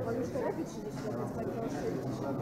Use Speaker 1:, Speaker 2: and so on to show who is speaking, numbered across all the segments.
Speaker 1: On już to robi 30 lat, tak to
Speaker 2: 60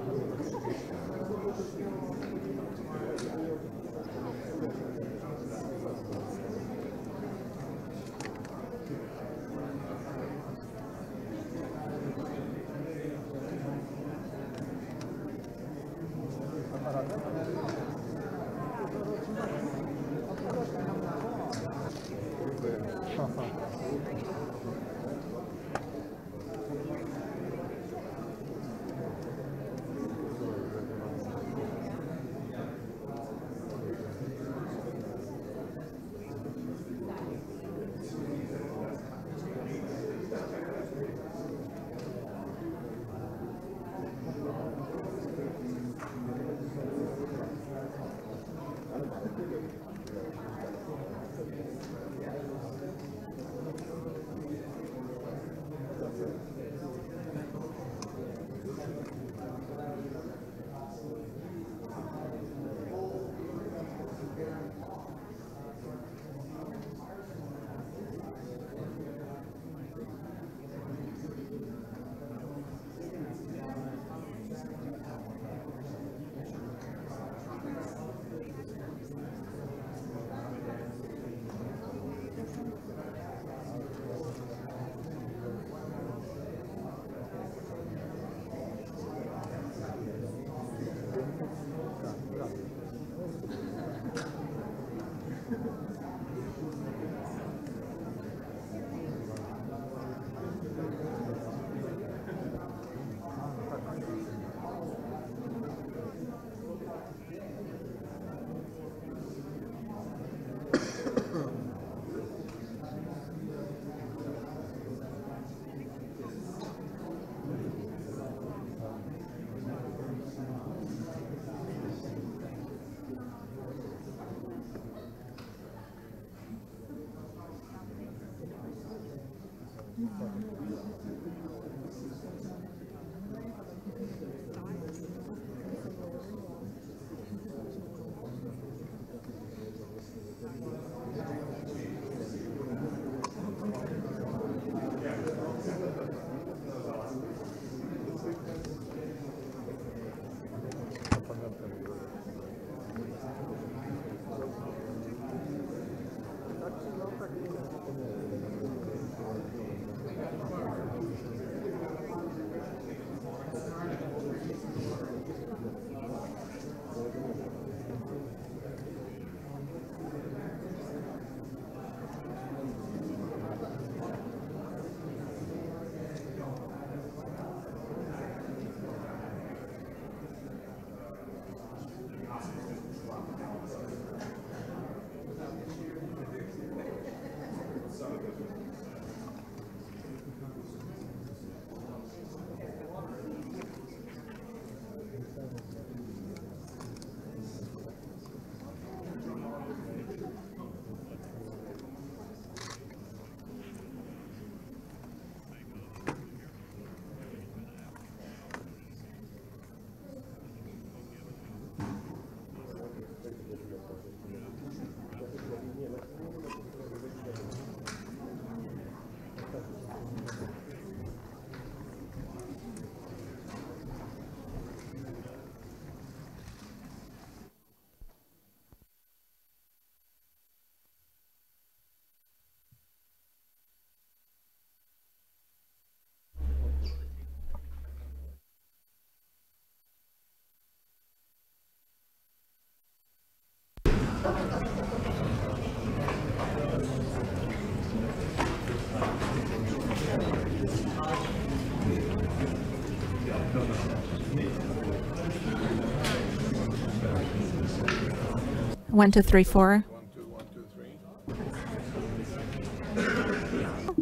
Speaker 2: 1, 2, 3, 4.
Speaker 3: 1, 2, 1, 2, 3.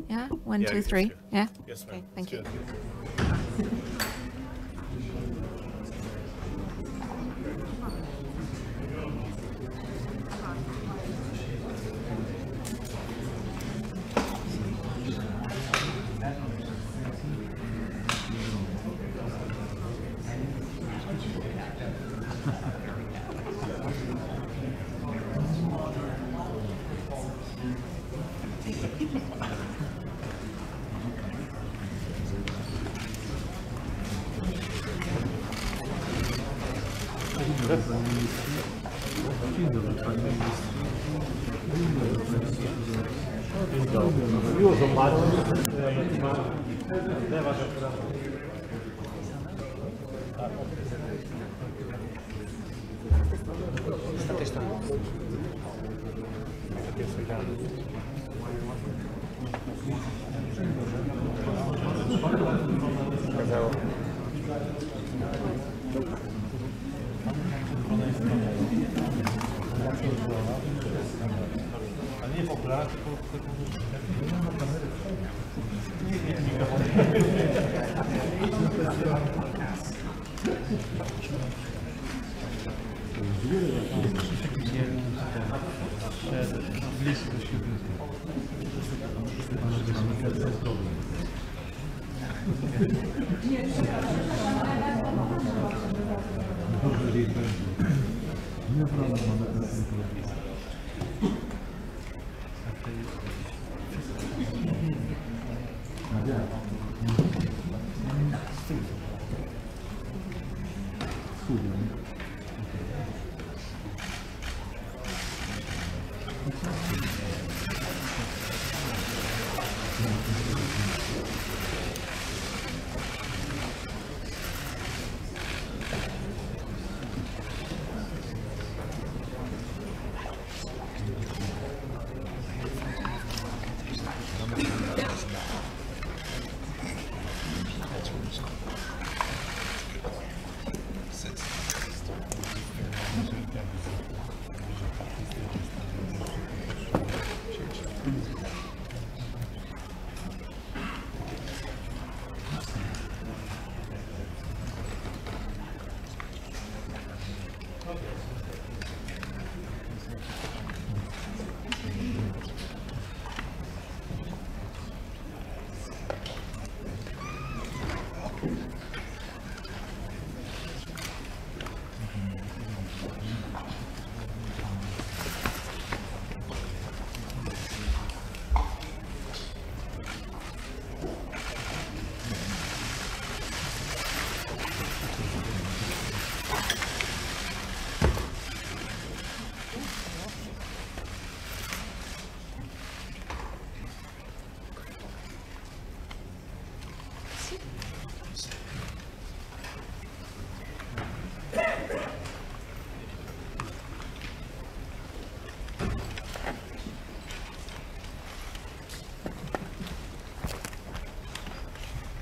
Speaker 2: Yeah, 1,
Speaker 3: Yeah,
Speaker 2: 2,
Speaker 3: it's
Speaker 2: 3.
Speaker 3: good.
Speaker 2: Yeah.
Speaker 3: Yes, ma'am.
Speaker 2: Okay, thank you.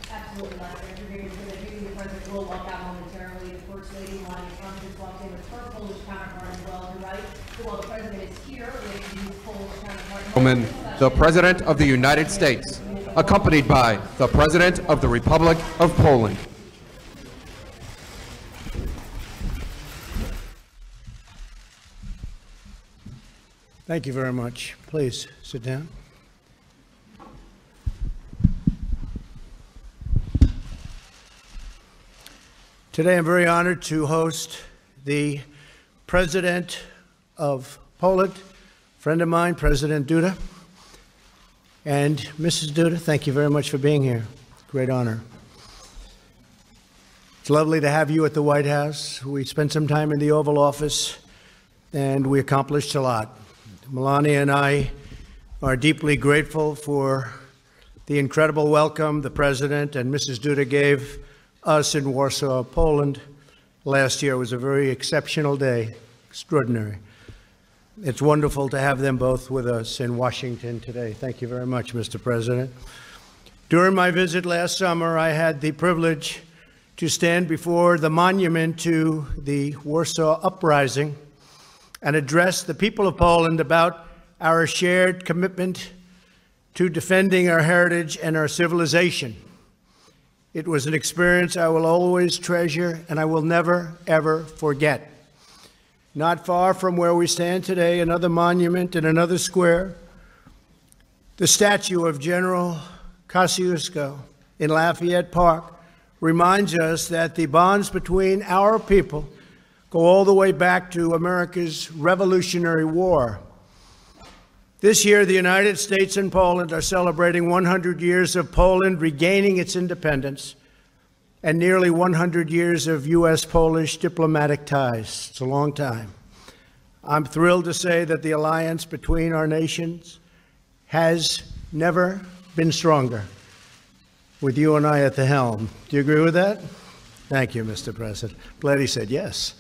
Speaker 4: Absolutely, Lester. The President will walk out momentarily. The First Lady, Melania Trump, just walked in with her Polish counterpart as well. You're right. So while the President is here, with his Polish counterpart,
Speaker 5: the President of the United States, accompanied by the President of the Republic of Poland.
Speaker 6: Thank you very much. Please sit down. Today I'm very honored to host the President of Poland, a friend of mine, President Duda. And Mrs. Duda, thank you very much for being here. Great honor. It's lovely to have you at the White House. We spent some time in the Oval Office, and we accomplished a lot. Melania and I are deeply grateful for the incredible welcome the President and Mrs. Duda gave us in Warsaw, Poland. Last year was a very exceptional day, extraordinary. It's wonderful to have them both with us in Washington today. Thank you very much, Mr. President. During my visit last summer, I had the privilege to stand before the monument to the Warsaw Uprising and address the people of Poland about our shared commitment to defending our heritage and our civilization. It was an experience I will always treasure and I will never, ever forget. Not far from where we stand today, another monument in another square, the statue of General Kosciuszko in Lafayette Park reminds us that the bonds between our people go all the way back to America's Revolutionary War. This year, the United States and Poland are celebrating 100 years of Poland regaining its independence and nearly 100 years of U.S.-Polish diplomatic ties. It's a long time. I'm thrilled to say that the alliance between our nations has never been stronger, with you and I at the helm. Do you agree with that? Thank you, Mr. President. Glad he said yes.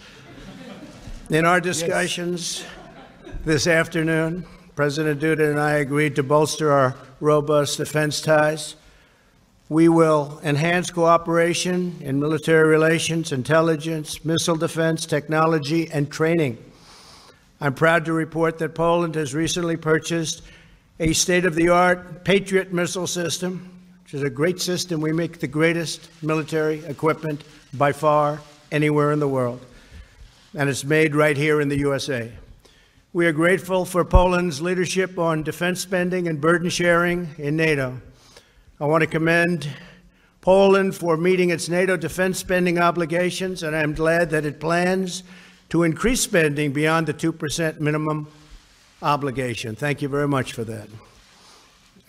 Speaker 6: In our discussions this afternoon, President Duda and I agreed to bolster our robust defense ties. We will enhance cooperation in military relations, intelligence, missile defense, technology, and training. I'm proud to report that Poland has recently purchased a state-of-the-art Patriot missile system, which is a great system. We make the greatest military equipment by far anywhere in the world, and it's made right here in the USA. We are grateful for Poland's leadership on defense spending and burden sharing in NATO. I want to commend Poland for meeting its NATO defense spending obligations, and I'm glad that it plans to increase spending beyond the 2% minimum obligation. Thank you very much for that.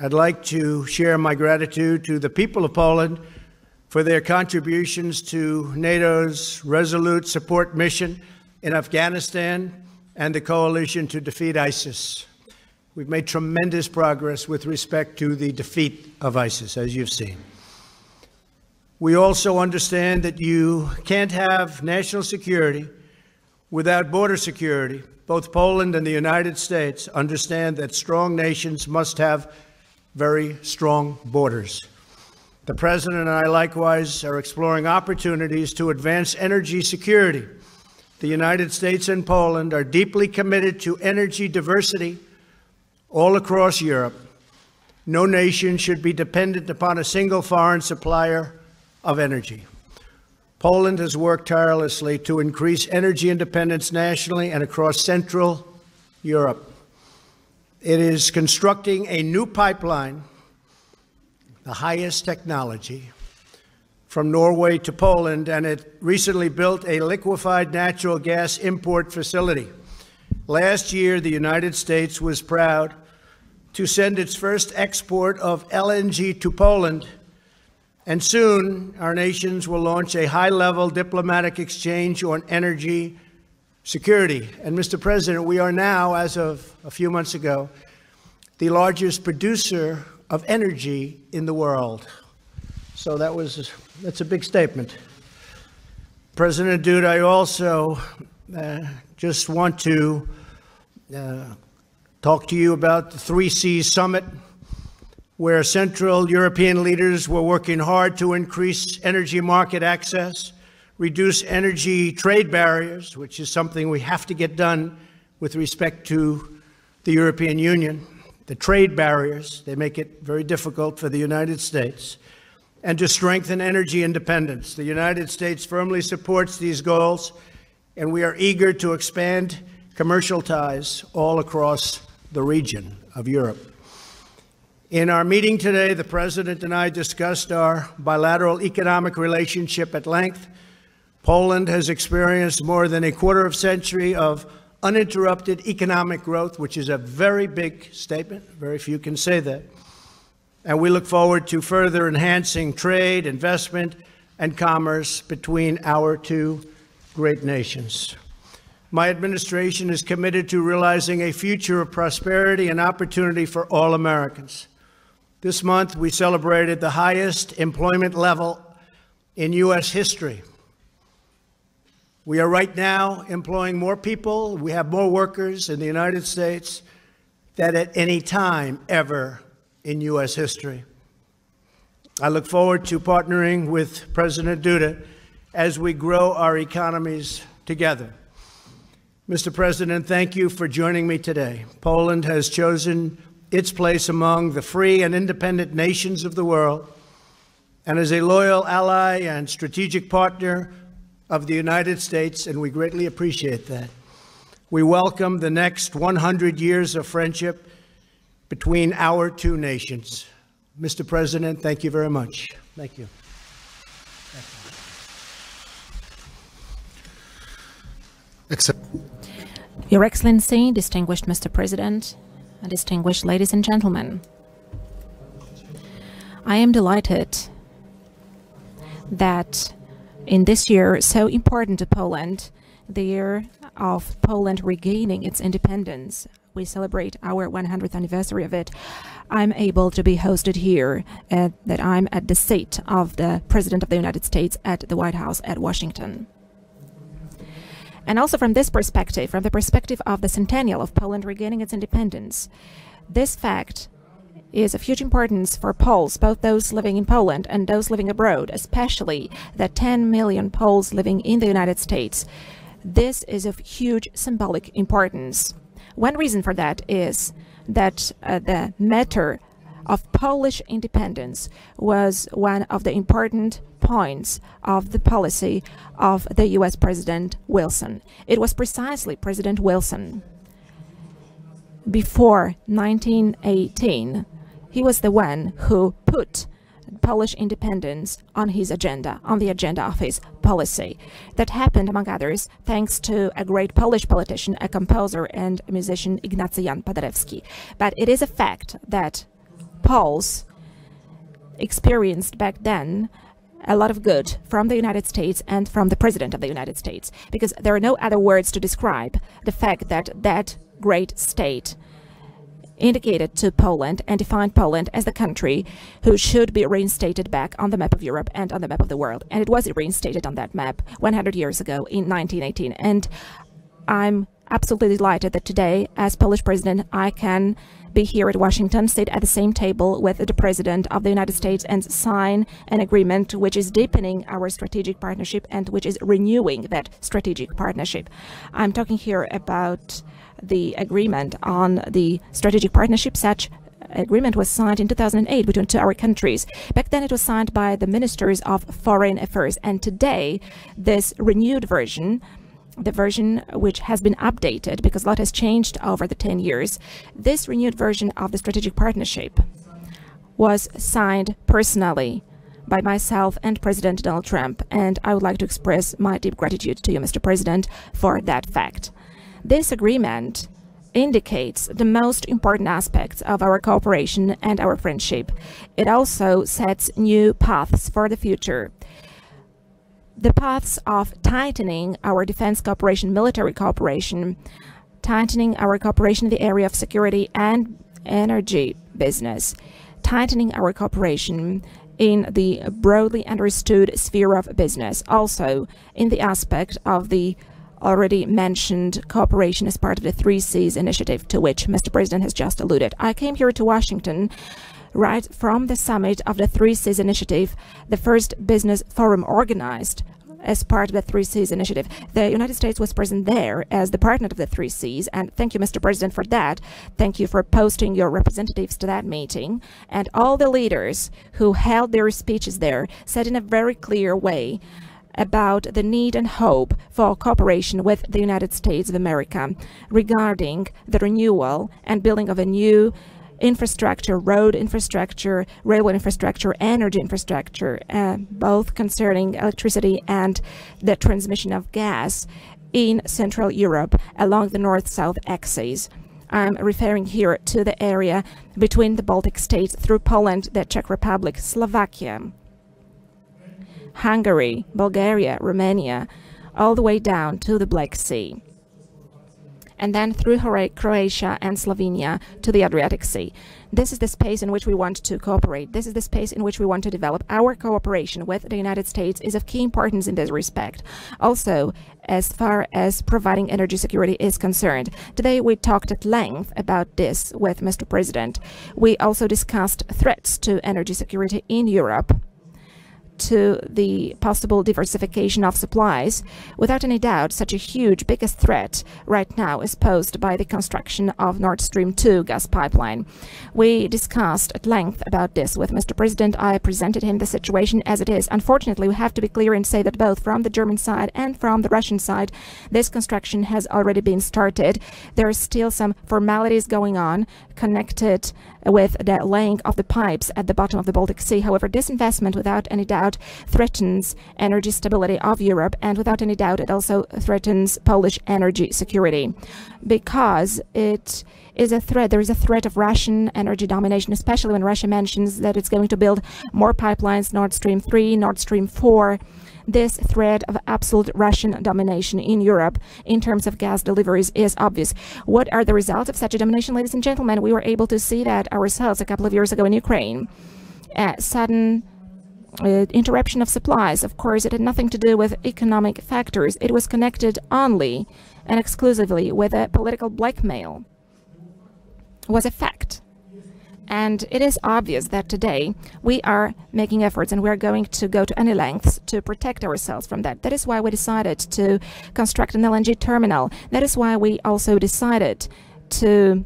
Speaker 6: I'd like to share my gratitude to the people of Poland for their contributions to NATO's resolute support mission in Afghanistan and the coalition to defeat ISIS. We've made tremendous progress with respect to the defeat of ISIS, as you've seen. We also understand that you can't have national security without border security. Both Poland and the United States understand that strong nations must have very strong borders. The President and I likewise are exploring opportunities to advance energy security. The United States and Poland are deeply committed to energy diversity all across Europe. No nation should be dependent upon a single foreign supplier of energy. Poland has worked tirelessly to increase energy independence nationally and across Central Europe. It is constructing a new pipeline, the highest technology, from Norway to Poland, and it recently built a liquefied natural gas import facility. Last year, the United States was proud to send its first export of LNG to Poland, and soon our nations will launch a high-level diplomatic exchange on energy security. And Mr. President, we are now, as of a few months ago, the largest producer of energy in the world. So that's a big statement. President Duda, I also just want to talk to you about the 3C Summit, where Central European leaders were working hard to increase energy market access, reduce energy trade barriers, which is something we have to get done with respect to the European Union. The trade barriers, they make it very difficult for the United States, and to strengthen energy independence. The United States firmly supports these goals, and we are eager to expand commercial ties all across the region of Europe. In our meeting today, the President and I discussed our bilateral economic relationship at length. Poland has experienced more than a quarter century of uninterrupted economic growth, which is a very big statement. Very few can say that. And we look forward to further enhancing trade, investment, and commerce between our two great nations. My administration is committed to realizing a future of prosperity and opportunity for all Americans. This month, we celebrated the highest employment level in U.S. history. We are right now employing more people. We have more workers in the United States than at any time ever in U.S. history. I look forward to partnering with President Duda as we grow our economies together. Mr. President, thank you for joining me today. Poland has chosen its place among the free and independent nations of the world and is a loyal ally and strategic partner of the United States, and we greatly appreciate that. We welcome the next 100 years of friendship between our two nations. Mr. President, thank you very much. Thank you.
Speaker 3: Your Excellency, distinguished Mr. President, and distinguished ladies and gentlemen, I am delighted that in this year so important to Poland, the year of Poland regaining its independence, we celebrate our 100th anniversary of it, I'm able to be hosted here, that I'm at the seat of the President of the United States at the White House at Washington. And also from this perspective, from the perspective of the centennial of Poland regaining its independence, this fact is of huge importance for Poles, both those living in Poland and those living abroad, especially the 10 million Poles living in the United States. This is of huge symbolic importance. One reason for that is that the matter of Polish independence was one of the important points of the policy of the US President Wilson. It was precisely President Wilson, before 1918, he was the one who put Polish independence on his agenda, on the agenda of his policy. That happened, among others, thanks to a great Polish politician, a composer and a musician, Ignacy Jan Paderewski. But it is a fact that Poles experienced back then a lot of good from the United States and from the President of the United States, because there are no other words to describe the fact that that great state indicated to Poland and defined Poland as the country who should be reinstated back on the map of Europe and on the map of the world. And it was reinstated on that map 100 years ago in 1918. And I'm absolutely delighted that today, as Polish president, I can be here at Washington, sit at the same table with the President of the United States and sign an agreement which is deepening our strategic partnership and which is renewing that strategic partnership. I'm talking here about the agreement on the strategic partnership. Such agreement was signed in 2008 between our countries. Back then it was signed by the ministers of foreign affairs, and today this renewed version, the version which has been updated because a lot has changed over the 10 years, this renewed version of the strategic partnership was signed personally by myself and President Donald Trump, and I would like to express my deep gratitude to you, Mr. President, for that fact. This agreement indicates the most important aspects of our cooperation and our friendship. It also sets new paths for the future. The paths of tightening our defense cooperation, military cooperation, tightening our cooperation in the area of security and energy business, tightening our cooperation in the broadly understood sphere of business, also in the aspect of the already mentioned cooperation as part of the 3 Cs initiative to which Mr. President has just alluded. I came here to Washington right from the summit of the 3 Cs initiative, the first business forum organized as part of the 3 Cs initiative. The United States was present there as the partner of the 3 Cs, and thank you, Mr. President, for that. Thank you for posting your representatives to that meeting. And all the leaders who held their speeches there said in a very clear way about the need and hope for cooperation with the United States of America regarding the renewal and building of a new infrastructure, road infrastructure, railway infrastructure, energy infrastructure, both concerning electricity and the transmission of gas in Central Europe along the north-south axis. I'm referring here to the area between the Baltic states through Poland, the Czech Republic, Slovakia, Hungary, Bulgaria, Romania, all the way down to the Black Sea, and then through Croatia and Slovenia to the Adriatic Sea. This is the space in which we want to cooperate. This is the space in which we want to develop. Our cooperation with the United States is of key importance in this respect. Also, as far as providing energy security is concerned. Today we talked at length about this with Mr. President. We also discussed threats to energy security in Europe, to the possible diversification of supplies. Without any doubt, such a huge, biggest threat right now is posed by the construction of Nord Stream 2 gas pipeline. We discussed at length about this with Mr. President. I presented him the situation as it is. Unfortunately, we have to be clear and say that both from the German side and from the Russian side, this construction has already been started. There are still some formalities going on connected with the laying of the pipes at the bottom of the Baltic Sea. However, this investment, without any doubt, threatens energy stability of Europe, and without any doubt, it also threatens Polish energy security, because it is a threat. There is a threat of Russian energy domination, especially when Russia mentions that it's going to build more pipelines, Nord Stream 3, Nord Stream 4. This threat of absolute Russian domination in Europe in terms of gas deliveries is obvious. What are the results of such a domination, ladies and gentlemen? We were able to see that ourselves a couple of years ago in Ukraine. Sudden interruption of supplies. Of course, it had nothing to do with economic factors. It was connected only and exclusively with a political blackmail. It was a fact. And it is obvious that today we are making efforts and we are going to go to any lengths to protect ourselves from that. That is why we decided to construct an LNG terminal. That is why we also decided to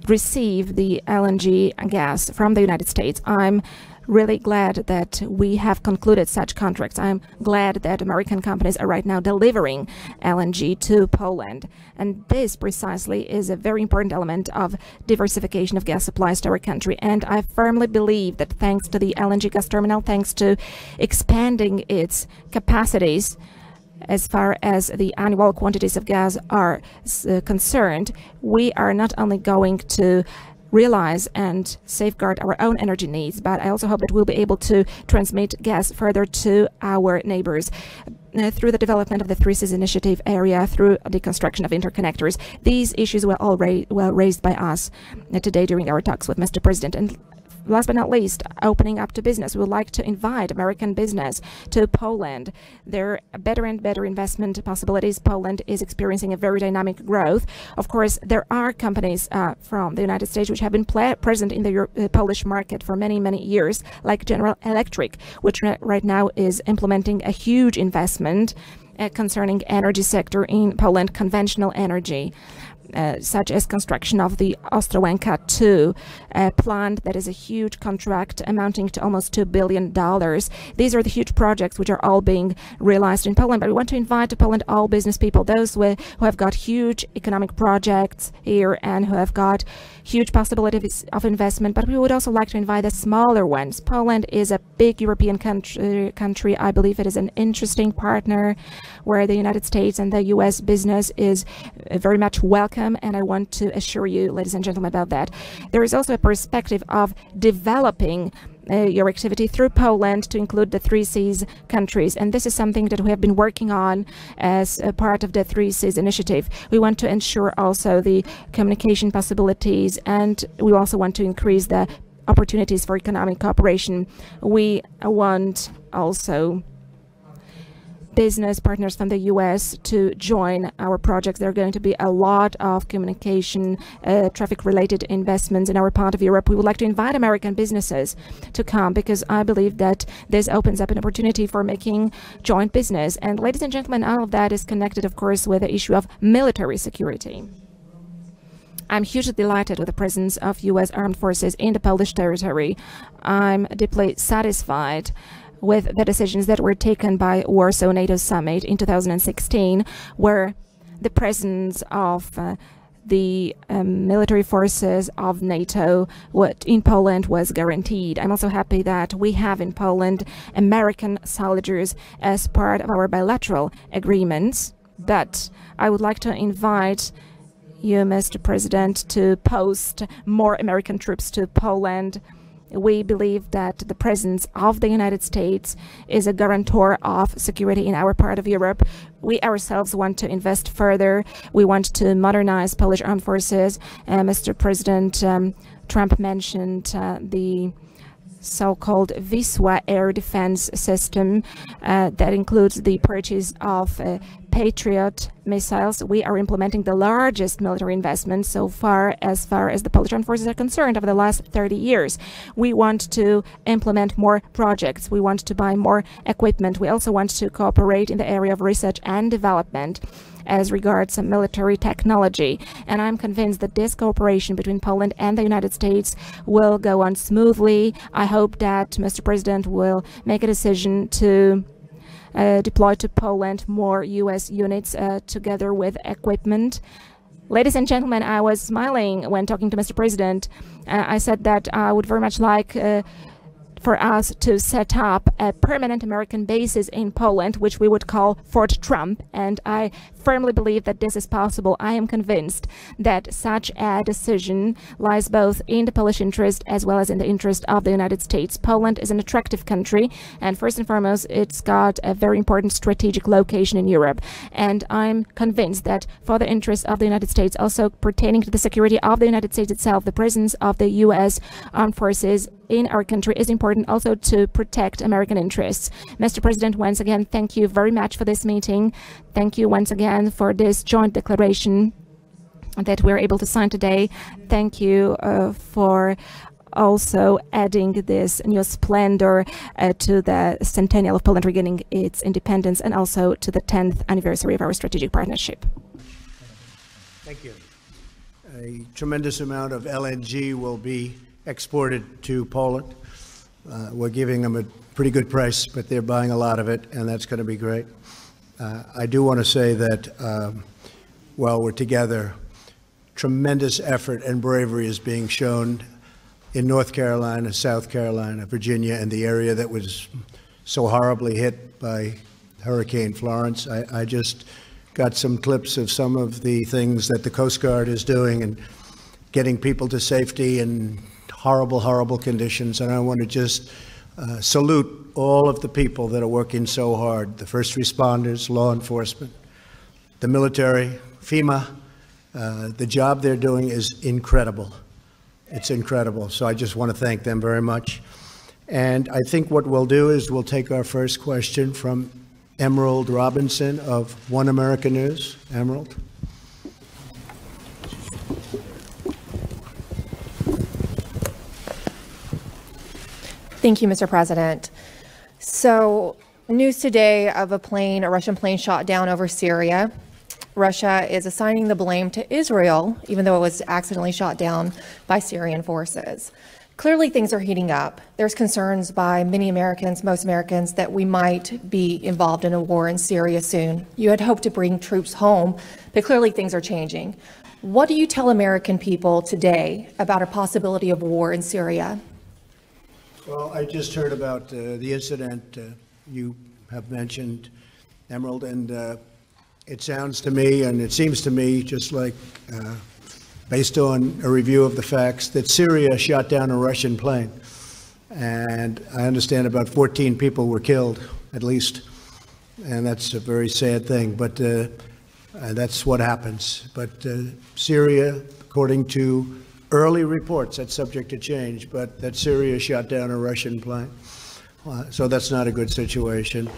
Speaker 3: receive the LNG gas from the United States. I'm really glad that we have concluded such contracts. I'm glad that American companies are right now delivering LNG to Poland. And this precisely is a very important element of diversification of gas supplies to our country. And I firmly believe that thanks to the LNG gas terminal, thanks to expanding its capacities, as far as the annual quantities of gas are concerned, we are not only going to realize and safeguard our own energy needs, but I also hope that we'll be able to transmit gas further to our neighbors through the development of the Three Seas Initiative area, through the construction of interconnectors. These issues were all well raised by us today during our talks with Mr. President. And last but not least, opening up to business. We would like to invite American business to Poland. There are better and better investment possibilities. Poland is experiencing a very dynamic growth. Of course, there are companies from the United States which have been present in the Polish market for many, many years, like General Electric, which right now is implementing a huge investment concerning energy sector in Poland, conventional energy. Such as construction of the Ostrołęka 2 plant that is a huge contract amounting to almost $2 billion. These are the huge projects which are all being realized in Poland. But we want to invite to Poland all business people, those who have got huge economic projects here and who have got huge possibilities of investment. But we would also like to invite the smaller ones. Poland is a big European country. I believe it is an interesting partner where the United States and the U.S. business is very much welcome. And I want to assure you, ladies and gentlemen, about that. There is also a perspective of developing your activity through Poland to include the Three Seas countries. And this is something that we have been working on as a part of the Three Seas Initiative. We want to ensure also the communication possibilities, and we also want to increase the opportunities for economic cooperation. We want also business partners from the U.S. to join our projects. There are going to be a lot of communication, traffic-related investments in our part of Europe. We would like to invite American businesses to come because I believe that this opens up an opportunity for making joint business. And ladies and gentlemen, all of that is connected, of course, with the issue of military security. I'm hugely delighted with the presence of U.S. armed forces in the Polish territory. I'm deeply satisfied with the decisions that were taken by Warsaw NATO Summit in 2016, where the presence of the military forces of NATO in Poland was guaranteed. I'm also happy that we have in Poland American soldiers as part of our bilateral agreements. But I would like to invite you, Mr. President, to post more American troops to Poland. We believe that the presence of the United States is a guarantor of security in our part of Europe. We ourselves want to invest further. We want to modernize Polish armed forces. Mr. President Trump mentioned the so-called Wisła air defense system that includes the purchase of Patriot missiles. We are implementing the largest military investment so far as the Polish armed forces are concerned over the last 30 years. We want to implement more projects. We want to buy more equipment. We also want to cooperate in the area of research and development as regards military technology. And I'm convinced that this cooperation between Poland and the United States will go on smoothly. I hope that Mr. President will make a decision to deploy to Poland more U.S. units together with equipment. Ladies and gentlemen, I was smiling when talking to Mr. President. I said that I would very much like for us to set up a permanent American bases in Poland, which we would call Fort Trump, and I firmly believe that this is possible. I am convinced that such a decision lies both in the Polish interest as well as in the interest of the United States. Poland is an attractive country, and first and foremost, it's got a very important strategic location in Europe, and I'm convinced that for the interest of the United States, also pertaining to the security of the United States itself, the presence of the U.S. armed forces in our country is important also to protect American interests. Mr. President, once again, thank you very much for this meeting. Thank you once again for this joint declaration that we're able to sign today. Thank you for also adding this new splendor to the centennial of Poland regaining its independence and also to the 10th anniversary of our strategic partnership.
Speaker 6: Thank you. A tremendous amount of LNG will be exported to Poland. We're giving them a pretty good price, but they're buying a lot of it, and that's going to be great. I do want to say that while we're together, tremendous effort and bravery is being shown in North Carolina, South Carolina, Virginia, and the area that was so horribly hit by Hurricane Florence. I just got some clips of some of the things that the Coast Guard is doing and getting people to safety in horrible, horrible conditions. And I want to just salute all of the people that are working so hard, the first responders, law enforcement, the military, FEMA. The job they're doing is incredible. It's incredible. So I just want to thank them very much. And I think what we'll do is we'll take our first question from Emerald Robinson of One America News. Emerald.
Speaker 2: Thank you, Mr. President. So, news today of a Russian plane shot down over Syria. Russia is assigning the blame to Israel, even though it was accidentally shot down by Syrian forces. Clearly, things are heating up. There's concerns by many Americans, most Americans, that we might be involved in a war in Syria soon. You had hoped to bring troops home, but clearly things are changing. What do you tell American people today about a possibility of war in Syria?
Speaker 6: Well, I just heard about the incident you have mentioned, Emerald, and it sounds to me, and it seems to me, just like based on a review of the facts, that Syria shot down a Russian plane. And I understand about 14 people were killed, at least. And that's a very sad thing, but that's what happens. But Syria, according to early reports, that's subject to change, but that Syria shot down a Russian plane. So that's not a good situation.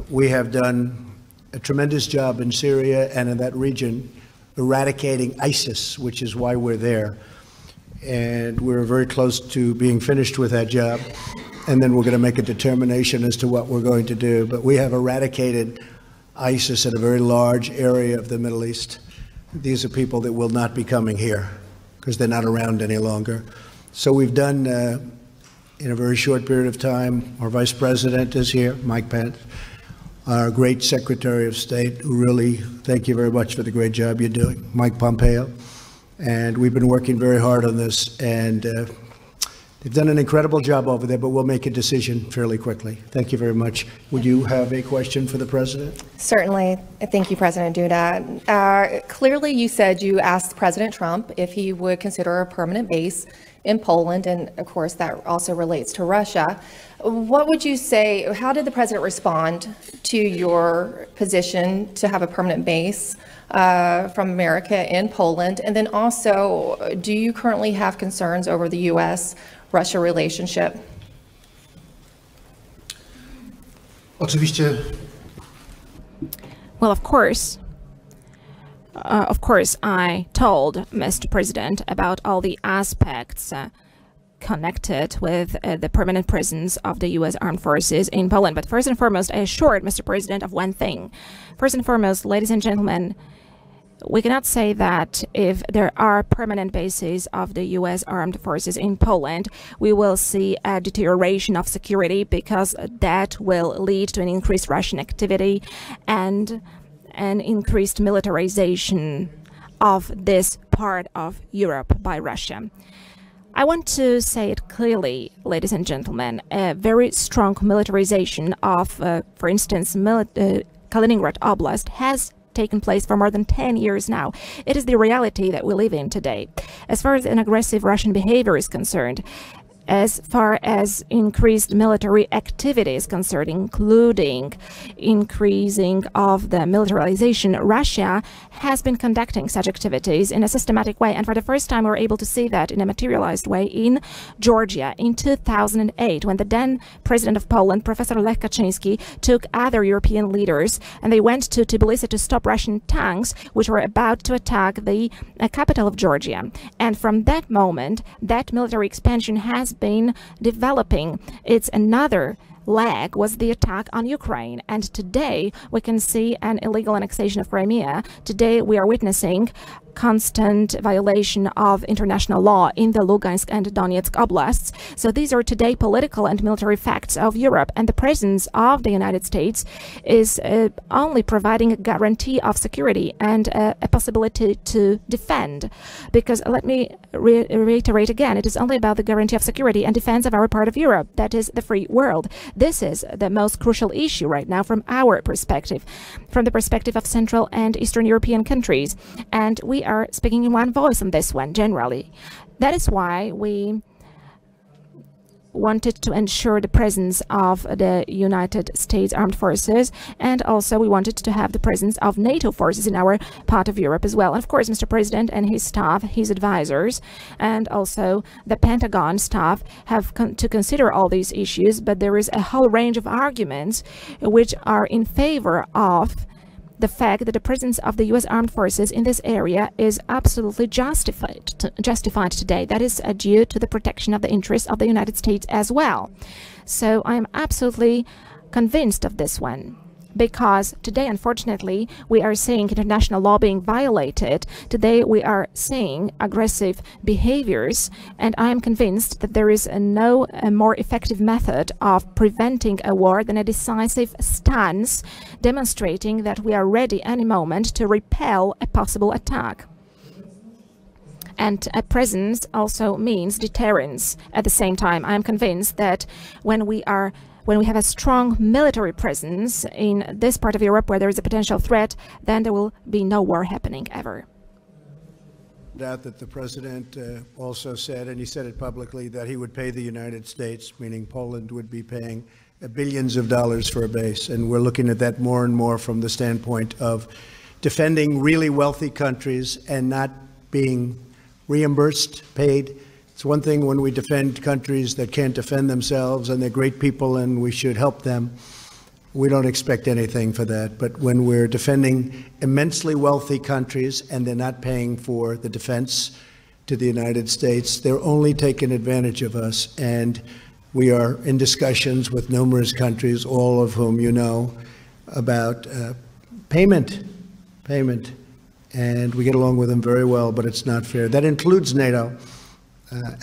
Speaker 6: We have done a tremendous job in Syria and in that region eradicating ISIS, which is why we're there. And we're very close to being finished with that job. And then we're going to make a determination as to what we're going to do. But we have eradicated ISIS in a very large area of the Middle East. These are people that will not be coming here because they're not around any longer. So we've done, in a very short period of time, our Vice President is here, Mike Pence, our great Secretary of State, who really, thank you very much for the great job you're doing, Mike Pompeo. And we've been working very hard on this, and they've done an incredible job over there, but we'll make a decision fairly quickly. Thank you very much. Would you have a question for the President?
Speaker 2: Certainly. Thank you, President Duda. Clearly, you said you asked President Trump if he would consider a permanent base in Poland, and of course, that also relates to Russia. What would you say, how did the President respond to your position to have a permanent base from America in Poland? And then also, do you currently have concerns over the U.S.-Russia relationship?
Speaker 7: Oczywiście.
Speaker 3: Well, of course, I told Mr. President about all the aspects connected with the permanent presence of the U.S. Armed Forces in Poland. But first and foremost, I assured Mr. President of one thing. First and foremost, ladies and gentlemen, we cannot say that if there are permanent bases of the U.S. Armed Forces in Poland, we will see a deterioration of security, because that will lead to an increased Russian activity and an increased militarization of this part of Europe by Russia. I want to say it clearly, ladies and gentlemen, a very strong militarization of, for instance, Kaliningrad Oblast has taken place for more than 10 years now. It is the reality that we live in today. As far as an aggressive Russian behavior is concerned, as far as increased military activity is concerned, including increasing of the militarization, Russia has been conducting such activities in a systematic way. And for the first time, we're able to see that in a materialized way in Georgia in 2008, when the then president of Poland, Professor Lech Kaczynski, took other European leaders, and they went to Tbilisi to stop Russian tanks, which were about to attack the capital of Georgia. And from that moment, that military expansion has been developing. It's another leg was the attack on Ukraine, and today we can see an illegal annexation of Crimea. Today we are witnessing constant violation of international law in the Lugansk and Donetsk oblasts. So these are today political and military facts of Europe, and the presence of the United States is only providing a guarantee of security and a possibility to defend. Because let me reiterate again, it is only about the guarantee of security and defense of our part of Europe, that is the free world. This is the most crucial issue right now from our perspective, from the perspective of Central and Eastern European countries. And we are speaking in one voice on this one generally. That is why we wanted to ensure the presence of the United States Armed Forces, and also we wanted to have the presence of NATO forces in our part of Europe as well. And of course, Mr. President and his staff, his advisors, and also the Pentagon staff have to consider all these issues, but there is a whole range of arguments which are in favor of the fact that the presence of the U.S. Armed Forces in this area is absolutely justified today. That is due to the protection of the interests of the United States as well. So I'm absolutely convinced of this one, because today, unfortunately, we are seeing international law being violated. Today, we are seeing aggressive behaviors, and I am convinced that there is no more effective method of preventing a war than a decisive stance, demonstrating that we are ready any moment to repel a possible attack. And a presence also means deterrence. At the same time, I am convinced that when we have a strong military presence in this part of Europe where there is a potential threat, then there will be no war happening ever.
Speaker 6: That the president also said, and he said it publicly, that he would pay the United States, meaning Poland would be paying billions of dollars for a base. And we're looking at that more and more from the standpoint of defending really wealthy countries and not being reimbursed, paid. It's one thing when we defend countries that can't defend themselves and they're great people and we should help them. We don't expect anything for that. But when we're defending immensely wealthy countries and they're not paying for the defense to the United States, they're only taking advantage of us. And we are in discussions with numerous countries, all of whom you know, about payment. And we get along with them very well, but it's not fair. That includes NATO.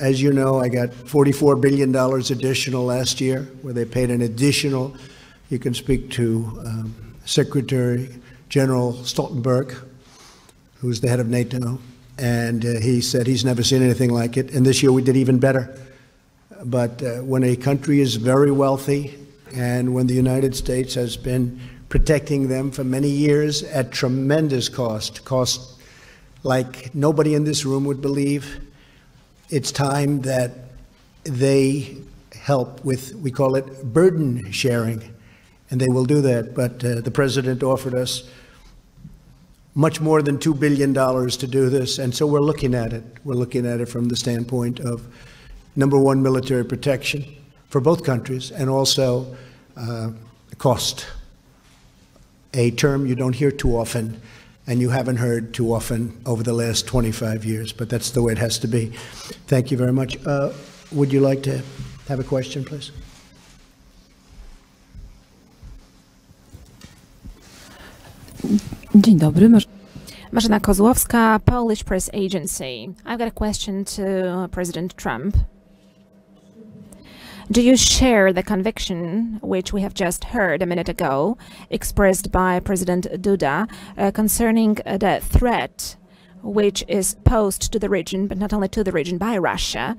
Speaker 6: As you know, I got $44 billion additional last year, where they paid an additional. You can speak to Secretary General Stoltenberg, who's the head of NATO, and he said he's never seen anything like it. And this year we did even better. But when a country is very wealthy, and when the United States has been protecting them for many years at tremendous cost like nobody in this room would believe, it's time that they help with, we call it burden sharing, and they will do that. But the president offered us much more than $2 billion to do this, and so we're looking at it. We're looking at it from the standpoint of, number one, military protection for both countries, and also cost. a term you don't hear too often, and you haven't heard too often over the last 25 years, but that's the way it has to be. Thank you very much. Would you like to have a question, please?
Speaker 3: Dzień dobry. Marzena Kozłowska, Polish Press Agency. I've got a question to President Trump. Do you share the conviction, which we have just heard a minute ago, expressed by President Duda concerning the threat which is posed to the region, but not only to the region, by Russia?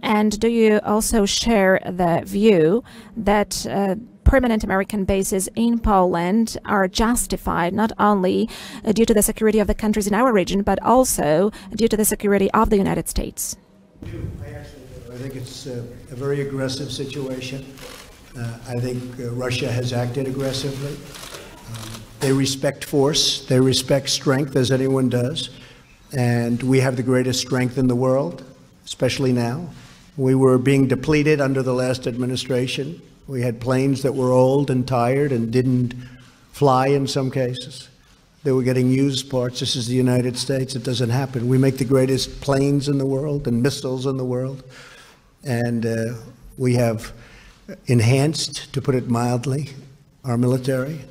Speaker 3: And do you also share the view that permanent American bases in Poland are justified not only due to the security of the countries in our region, but also due to the security of the United States?
Speaker 6: I think it's a very aggressive situation. I think Russia has acted aggressively. They respect force, they respect strength, as anyone does. And we have the greatest strength in the world, especially now. We were being depleted under the last administration. We had planes that were old and tired and didn't fly in some cases. They were getting used parts. This is the United States. It doesn't happen. We make the greatest planes in the world and missiles in the world. And we have enhanced, to put it mildly, our military.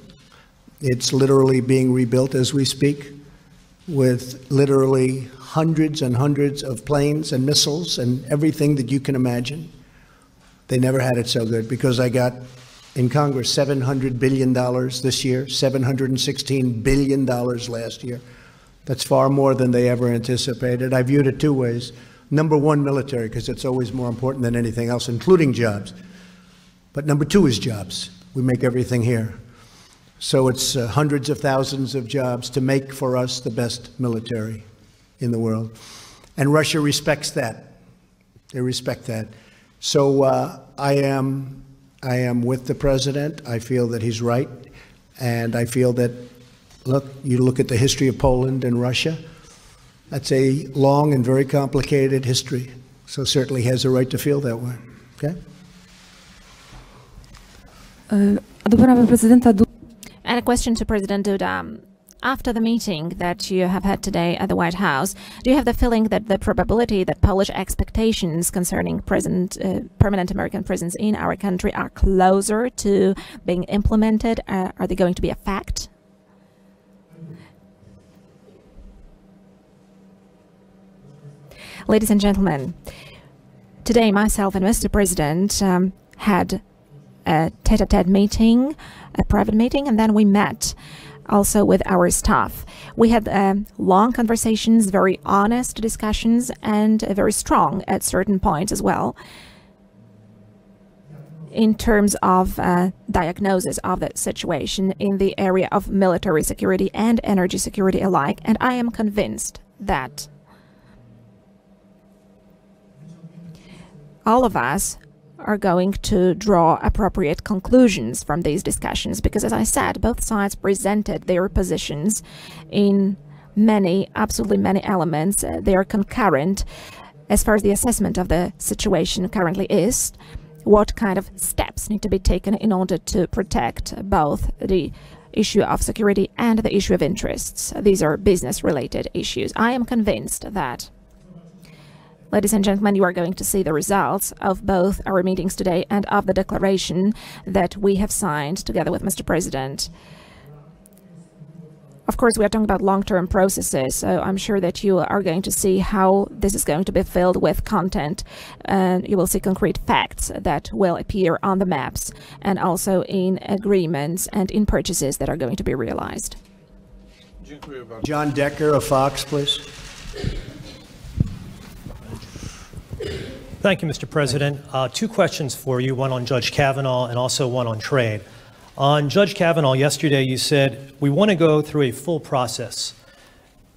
Speaker 6: It's literally being rebuilt as we speak, with literally hundreds and hundreds of planes and missiles and everything that you can imagine. They never had it so good, because I got in Congress $700 billion this year, $716 billion last year. That's far more than they ever anticipated. I viewed it two ways. Number one, military, because it's always more important than anything else, including jobs. But number two is jobs. We make everything here. So it's hundreds of thousands of jobs to make for us the best military in the world. And Russia respects that. They respect that. So I am with the president. I feel that he's right. And I feel that, look, you look at the history of Poland and Russia, that's a long and very complicated history. So certainly he has a right to feel that way. Okay?
Speaker 3: And a question to President Duda. After the meeting that you have had today at the White House, do you have the feeling that the probability that Polish expectations concerning permanent American presence in our country are closer to being implemented? Are they going to be a fact? Ladies and gentlemen, today myself and Mr. President had a tete-a-tete meeting, a private meeting, and then we met also with our staff. We had long conversations, very honest discussions, and very strong at certain points as well in terms of diagnosis of the situation in the area of military security and energy security alike. And I am convinced that all of us are going to draw appropriate conclusions from these discussions, because, as I said, both sides presented their positions in many, absolutely many elements. They are concurrent as far as the assessment of the situation currently is, what kind of steps need to be taken in order to protect both the issue of security and the issue of interests. These are business-related issues. I am convinced that, ladies and gentlemen, you are going to see the results of both our meetings today and of the declaration that we have signed together with Mr. President. Of course, we are talking about long-term processes, so I'm sure that you are going to see how this is going to be filled with content, and you will see concrete facts that will appear on the maps and also in agreements and in purchases that are going to be realized.
Speaker 6: John Decker of Fox, please.
Speaker 7: Thank you, Mr. President. Two questions for you, one on Judge Kavanaugh and also one on trade. On Judge Kavanaugh, yesterday you said, we want to go through a full process.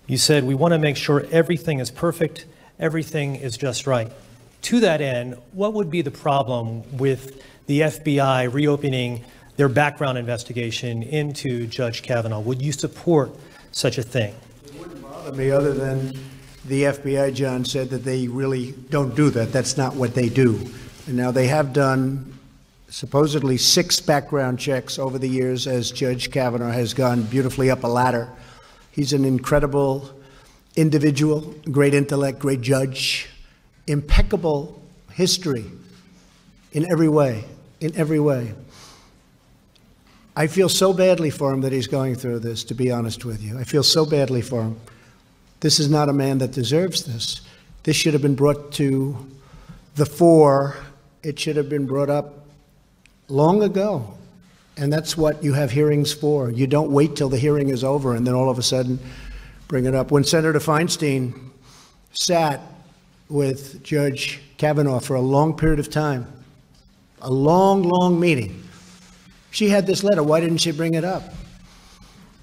Speaker 7: You said, we want to make sure everything is perfect, everything is just right. To that end, what would be the problem with the FBI reopening their background investigation into Judge Kavanaugh? Would you support such a thing?
Speaker 6: It wouldn't bother me, other than the FBI, John, said that they really don't do that. That's not what they do. And now they have done supposedly 6 background checks over the years as Judge Kavanaugh has gone beautifully up a ladder. He's an incredible individual, great intellect, great judge, impeccable history in every way, in every way. I feel so badly for him that he's going through this, to be honest with you. I feel so badly for him. This is not a man that deserves this. This should have been brought to the fore. It should have been brought up long ago. And that's what you have hearings for. You don't wait till the hearing is over and then all of a sudden bring it up. When Senator Feinstein sat with Judge Kavanaugh for a long period of time, a long, long meeting, she had this letter. Why didn't she bring it up?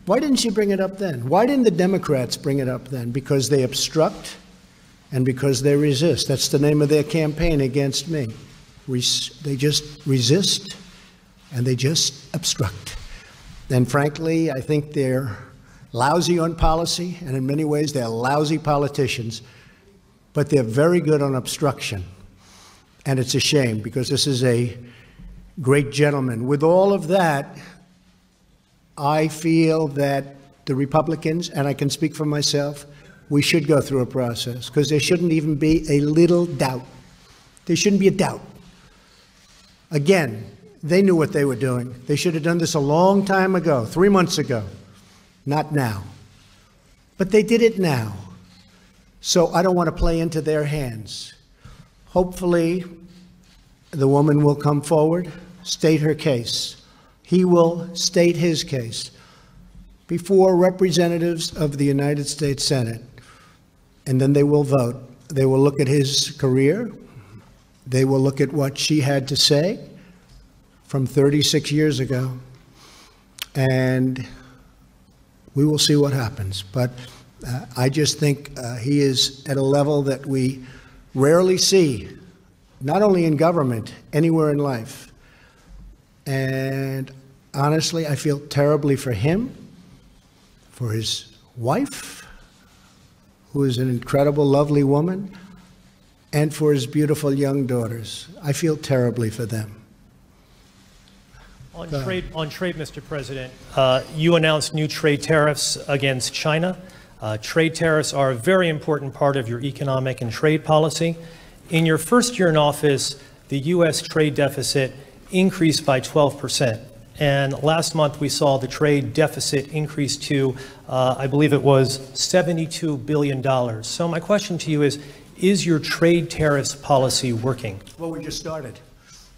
Speaker 6: Why didn't she bring it up then? Why didn't the Democrats bring it up then? Because they obstruct and because they resist. That's the name of their campaign against me. They just resist and they just obstruct. And frankly, I think they're lousy on policy, and in many ways they're lousy politicians, but they're very good on obstruction. And it's a shame, because this is a great gentleman. With all of that, I feel that the Republicans, and I can speak for myself, we should go through a process, because there shouldn't even be a little doubt. There shouldn't be a doubt. Again, they knew what they were doing. They should have done this a long time ago, 3 months ago, not now. But they did it now. So I don't want to play into their hands. Hopefully, the woman will come forward, state her case. He will state his case before representatives of the United States Senate, and then they will vote. They will look at his career. They will look at what she had to say from 36 years ago, and we will see what happens. But I just think he is at a level that we rarely see, not only in government, anywhere in life. And honestly, I feel terribly for him, for his wife, who is an incredible, lovely woman, and for his beautiful young daughters. I feel terribly for them.
Speaker 7: On trade, Mr. President, you announced new trade tariffs against China. Trade tariffs are a very important part of your economic and trade policy. In your first year in office, the U.S. trade deficit increased by 12%. And last month, we saw the trade deficit increase to, I believe it was $72 billion. So my question to you is your trade tariffs policy working?
Speaker 6: Well, we just started.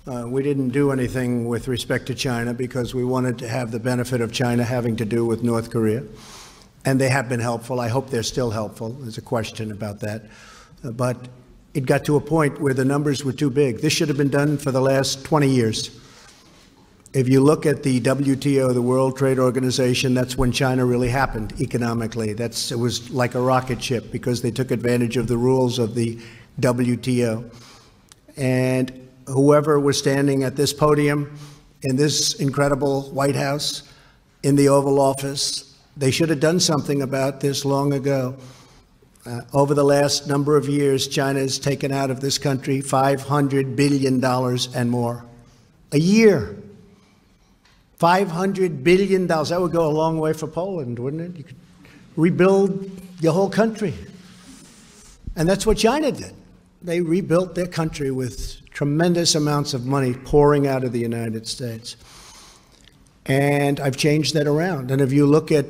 Speaker 6: We didn't do anything with respect to China because we wanted to have the benefit of China having to do with North Korea. And they have been helpful. I hope they're still helpful. There's a question about that. But it got to a point where the numbers were too big. This should have been done for the last 20 years. If you look at the WTO, the World Trade Organization, that's when China really happened economically. It was like a rocket ship because they took advantage of the rules of the WTO. And whoever was standing at this podium in this incredible White House, in the Oval Office, they should have done something about this long ago. Over the last number of years, China has taken out of this country $500 billion and more. A year. $500 billion. That would go a long way for Poland, wouldn't it? You could rebuild your whole country. And that's what China did. They rebuilt their country with tremendous amounts of money pouring out of the United States. And I've changed that around. And if you look at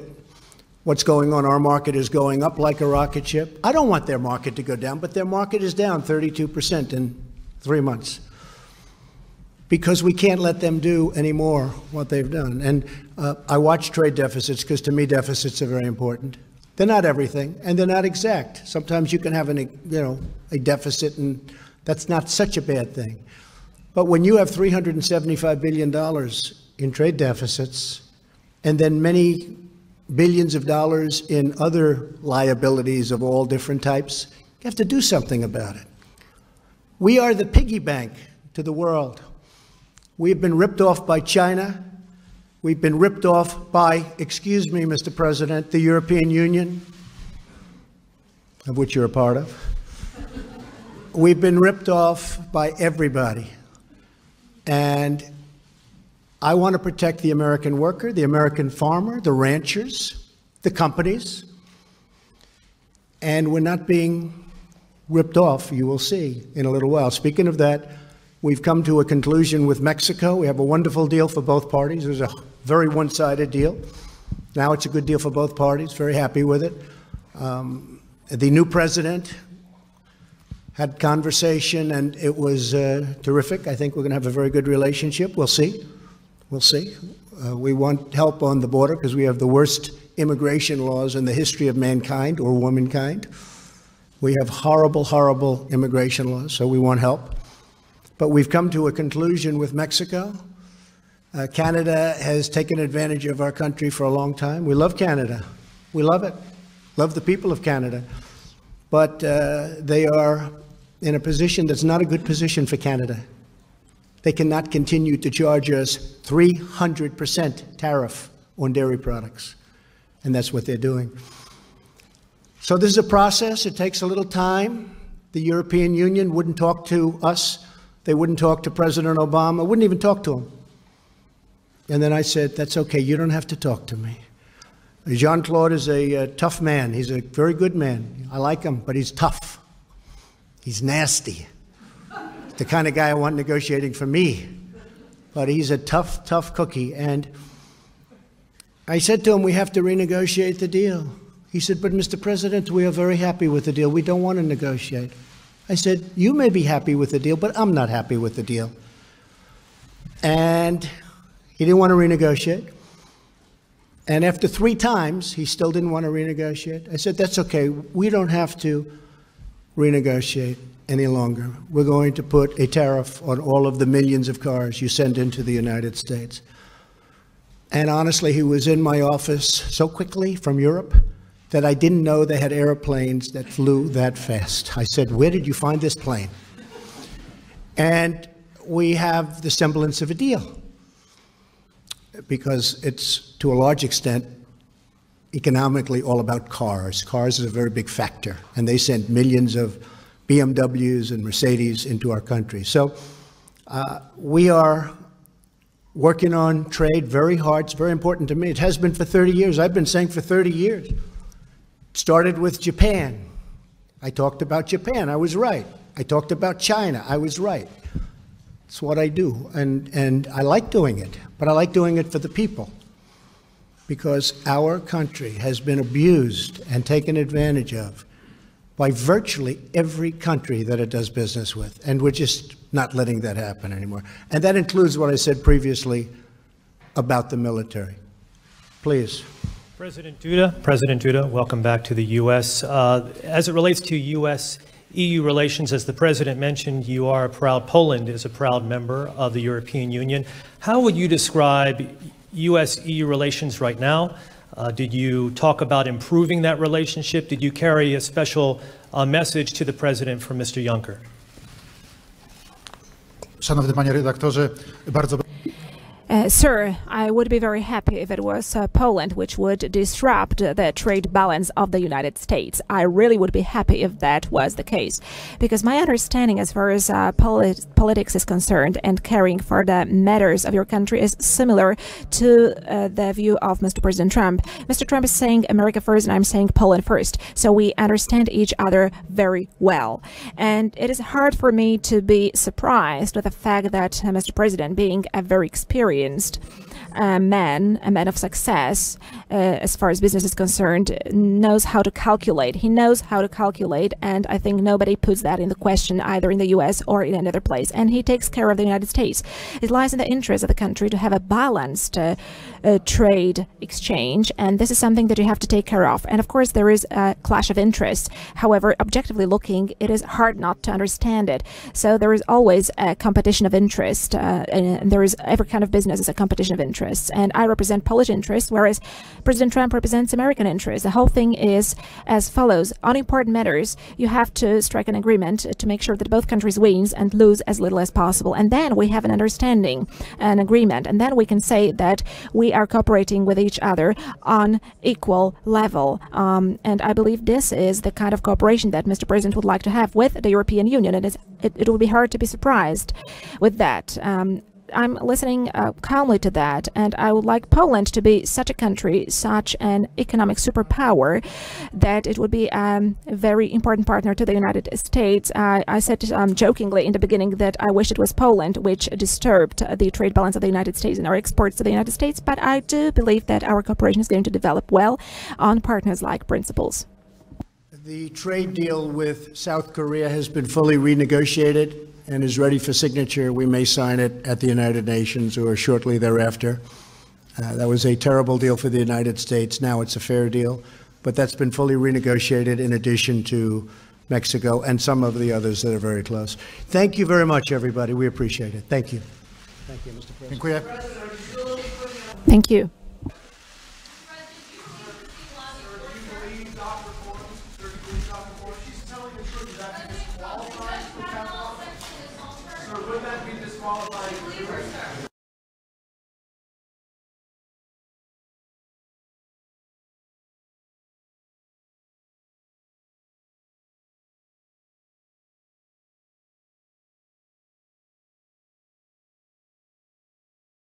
Speaker 6: what's going on, our market is going up like a rocket ship. I don't want their market to go down, but their market is down 32% in 3 months. Because we can't let them do any more what they've done. And I watch trade deficits because to me deficits are very important. They're not everything, and they're not exact. Sometimes you can have a deficit, and that's not such a bad thing. But when you have $375 billion in trade deficits, and then many billions of dollars in other liabilities of all different types, you have to do something about it. We are the piggy bank to the world. We've been ripped off by China. We've been ripped off by, excuse me, Mr. President, the European Union, of which you're a part of. We've been ripped off by everybody. And I want to protect the American worker, the American farmer, the ranchers, the companies. And we're not being ripped off, you will see in a little while. Speaking of that, we've come to a conclusion with Mexico. We have a wonderful deal for both parties. It was a very one-sided deal. Now it's a good deal for both parties. Very happy with it. The new president had conversation, and it was terrific. I think we're going to have a very good relationship. We'll see. We'll see. We want help on the border because we have the worst immigration laws in the history of mankind or womankind. We have horrible, horrible immigration laws, so we want help. But we've come to a conclusion with Mexico. Canada has taken advantage of our country for a long time. We love Canada. We love it. Love the people of Canada. But they are in a position that's not a good position for Canada. They cannot continue to charge us 300% tariff on dairy products. And that's what they're doing. So this is a process. It takes a little time. The European Union wouldn't talk to us. They wouldn't talk to President Obama. Wouldn't even talk to him. And then I said, that's okay. You don't have to talk to me. Jean-Claude is a tough man. He's a very good man. I like him, but he's tough. He's nasty. The kind of guy I want negotiating for me. But he's a tough, tough cookie. And I said to him, we have to renegotiate the deal. He said, but Mr. President, we are very happy with the deal. We don't want to negotiate. I said, you may be happy with the deal, but I'm not happy with the deal. And he didn't want to renegotiate. And after 3 times, he still didn't want to renegotiate. I said, that's okay. We don't have to renegotiate any longer. We're going to put a tariff on all of the millions of cars you send into the United States. And honestly, he was in my office so quickly from Europe that I didn't know they had airplanes that flew that fast. I said, where did you find this plane? And we have the semblance of a deal, because it's, to a large extent, economically all about cars. Cars is a very big factor, and they send millions of BMWs and Mercedes into our country. So we are working on trade very hard. It's very important to me. It has been for 30 years. I've been saying for 30 years. It started with Japan. I talked about Japan. I was right. I talked about China. I was right. It's what I do, and I like doing it, but I like doing it for the people, because our country has been abused and taken advantage of by virtually every country that it does business with, and we're just not letting that happen anymore. And that includes what I said previously about the military. Please.
Speaker 7: President Duda, welcome back to the U.S. As it relates to U.S.-EU relations, as the President mentioned, you are a proud, Poland is a proud member of the European Union. How would you describe U.S.-EU relations right now? Did you talk about improving that relationship? Did you carry a special message to the President from Mr. Juncker?
Speaker 8: Szanowny panie redaktorze, bardzo...
Speaker 3: Sir, I would be very happy if it was Poland which would disrupt the trade balance of the United States. I really would be happy if that was the case, because my understanding as far as politics is concerned and caring for the matters of your country is similar to the view of Mr. President Trump. Mr. Trump is saying America first, and I'm saying Poland first. So we understand each other very well. And it is hard for me to be surprised with the fact that Mr. President, being a very experienced a man of success, as far as business is concerned, knows how to calculate. He knows how to calculate, and I think nobody puts that in the question either in the U.S. or in another place. And he takes care of the United States. It lies in the interest of the country to have a balanced trade exchange, and this is something that you have to take care of. And of course, there is a clash of interests. However, objectively looking, it is hard not to understand it. So there is always a competition of interest, and there is every kind of business is a competition of interests. And I represent Polish interests, whereas President Trump represents American interests. The whole thing is as follows. On important matters, you have to strike an agreement to make sure that both countries wins and lose as little as possible. And then we have an understanding, an agreement, and then we can say that we are cooperating with each other on equal level. And I believe this is the kind of cooperation that Mr. President would like to have with the European Union. And it would be hard to be surprised with that. I'm listening calmly to that, and I would like Poland to be such a country, such an economic superpower, that it would be a very important partner to the United States. I said jokingly in the beginning that I wish it was Poland which disturbed the trade balance of the United States and our exports to the United States, but I do believe that our cooperation is going to develop well on partners-like principles.
Speaker 6: The trade deal with South Korea has been fully renegotiated and is ready for signature. We may sign it at the United Nations or shortly thereafter. That was a terrible deal for the United States. Now it's a fair deal, but that's been fully renegotiated in addition to Mexico and some of the others that are very close. Thank you very much, everybody. We appreciate it. Thank you. Thank you, Mr. President.
Speaker 8: Dziękuję.
Speaker 3: Thank you.